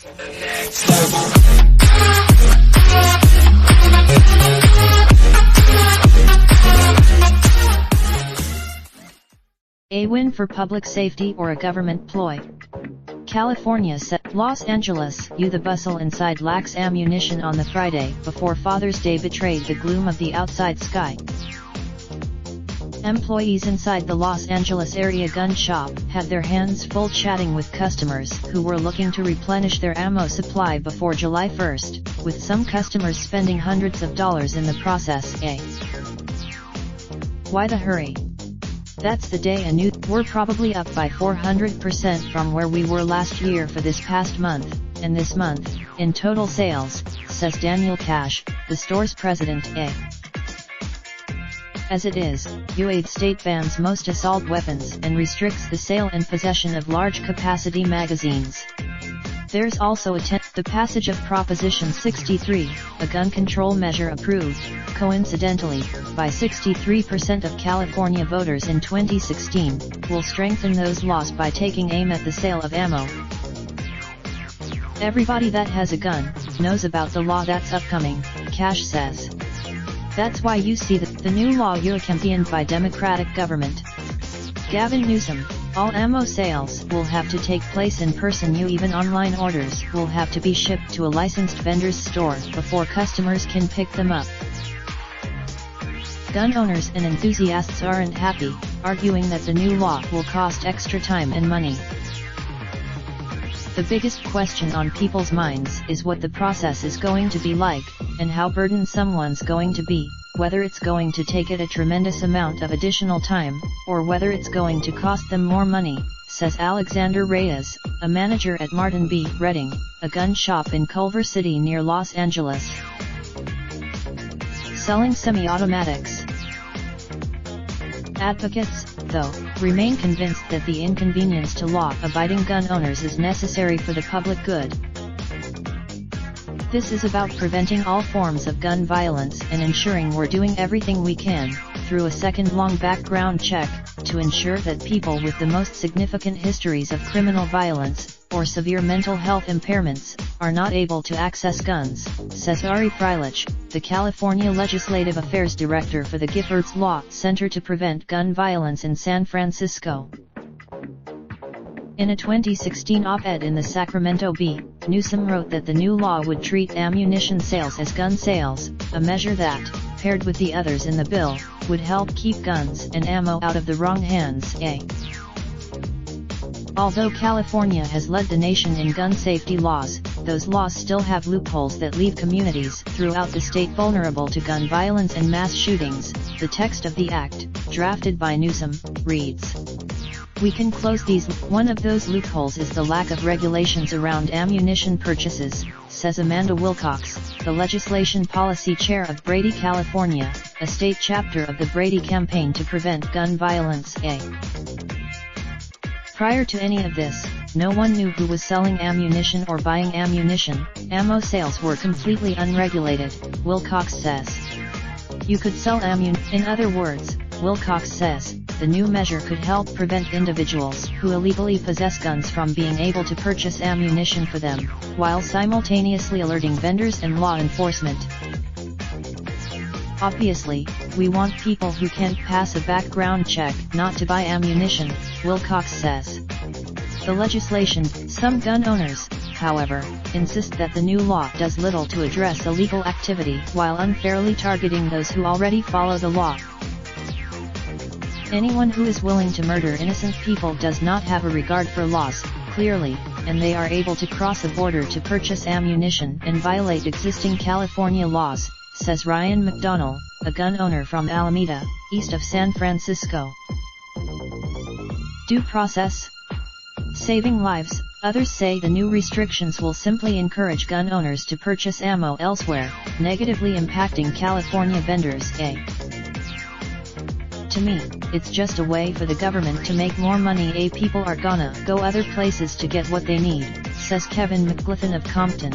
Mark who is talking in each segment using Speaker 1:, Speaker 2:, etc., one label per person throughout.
Speaker 1: A win for public safety or a government ploy? California set Los Angeles, the bustle inside lacks ammunition on the Friday before Father's Day betrayed the gloom of the outside sky. Employees inside the Los Angeles area gun shop had their hands full chatting with customers who were looking to replenish their ammo supply before July 1st, with some customers spending hundreds of dollars in the process. Why the hurry? That's the day we're probably up by 400% from where we were last year for this past month, and this month, in total sales, says Daniel Cash, the store's president. As it is, UAE state bans most assault weapons and restricts the sale and possession of large-capacity magazines. There's also the passage of Proposition 63, a gun control measure approved, coincidentally, by 63% of California voters in 2016, will strengthen those laws by taking aim at the sale of ammo. Everybody that has a gun knows about the law that's upcoming, Cash says. That's why you see the new law championed by Democratic government Gavin Newsom. All ammo sales will have to take place in person. Even online orders will have to be shipped to a licensed vendor's store before customers can pick them up. Gun owners and enthusiasts aren't happy, arguing that the new law will cost extra time and money. The biggest question on people's minds is what the process is going to be like, and how burdensome one's going to be, whether it's going to take it a tremendous amount of additional time, or whether it's going to cost them more money, says Alexander Reyes, a manager at Martin B. Redding, a gun shop in Culver City near Los Angeles. Selling semi-automatics. Advocates, though, remain convinced that the inconvenience to law-abiding gun owners is necessary for the public good. This is about preventing all forms of gun violence and ensuring we're doing everything we can, through a second-long background check, to ensure that people with the most significant histories of criminal violence, or severe mental health impairments, are not able to access guns, says Ari Freilich, the California Legislative Affairs Director for the Giffords Law Center to Prevent Gun Violence in San Francisco. In a 2016 op-ed in the Sacramento Bee, Newsom wrote that the new law would treat ammunition sales as gun sales, a measure that, paired with the others in the bill, would help keep guns and ammo out of the wrong hands. Although California has led the nation in gun safety laws, those laws still have loopholes that leave communities throughout the state vulnerable to gun violence and mass shootings. The text of the act, drafted by Newsom, reads: "We can close these. One of those loopholes is the lack of regulations around ammunition purchases," says Amanda Wilcox, the legislation policy chair of Brady, California, a state chapter of the Brady Campaign to Prevent Gun Violence. Prior to any of this, no one knew who was selling ammunition or buying ammunition. Ammo sales were completely unregulated, Wilcox says. You could sell ammunition. In other words, Wilcox says, the new measure could help prevent individuals who illegally possess guns from being able to purchase ammunition for them, while simultaneously alerting vendors and law enforcement. Obviously, we want people who can't pass a background check not to buy ammunition, Wilcox says. The legislation, some gun owners, however, insist that the new law does little to address illegal activity while unfairly targeting those who already follow the law. Anyone who is willing to murder innocent people does not have a regard for laws, clearly, and they are able to cross a border to purchase ammunition and violate existing California laws, says Ryan McDonnell, a gun owner from Alameda, east of San Francisco. Due process? Saving lives. Others say the new restrictions will simply encourage gun owners to purchase ammo elsewhere, negatively impacting California vendors. To me, it's just a way for the government to make more money. People are gonna go other places to get what they need, says Kevin McGliffin of Compton.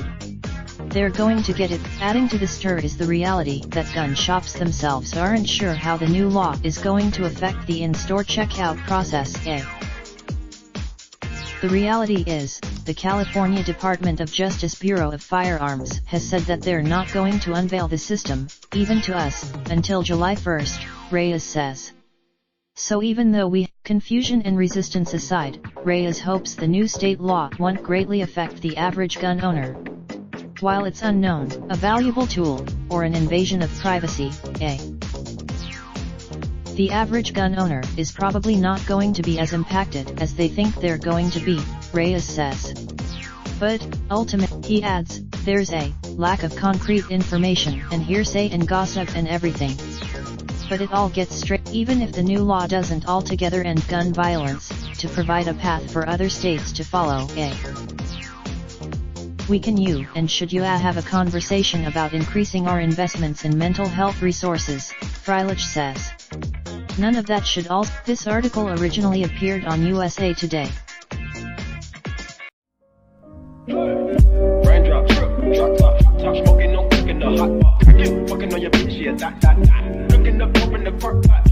Speaker 1: They're going to get it. Adding to the stir is the reality that gun shops themselves aren't sure how the new law is going to affect the in-store checkout process. The reality is, the California Department of Justice Bureau of Firearms has said that they're not going to unveil the system, even to us, until July 1st, Reyes says. So even though confusion and resistance aside, Reyes hopes the new state law won't greatly affect the average gun owner. While it's unknown, a valuable tool, or an invasion of privacy, the average gun owner is probably not going to be as impacted as they think they're going to be, Reyes says. But, ultimately, he adds, there's a lack of concrete information and hearsay and gossip and everything. But it all gets straight, even if the new law doesn't altogether end gun violence, to provide a path for other states to follow. We can and should have a conversation about increasing our investments in mental health resources, Freilich says. None of that should also. This article originally appeared on USA Today.
Speaker 2: Raindrop, drop top, smoking, no cooking the hot pot. Fucking on your bitch, yeah, that. Looking up, open the park pot.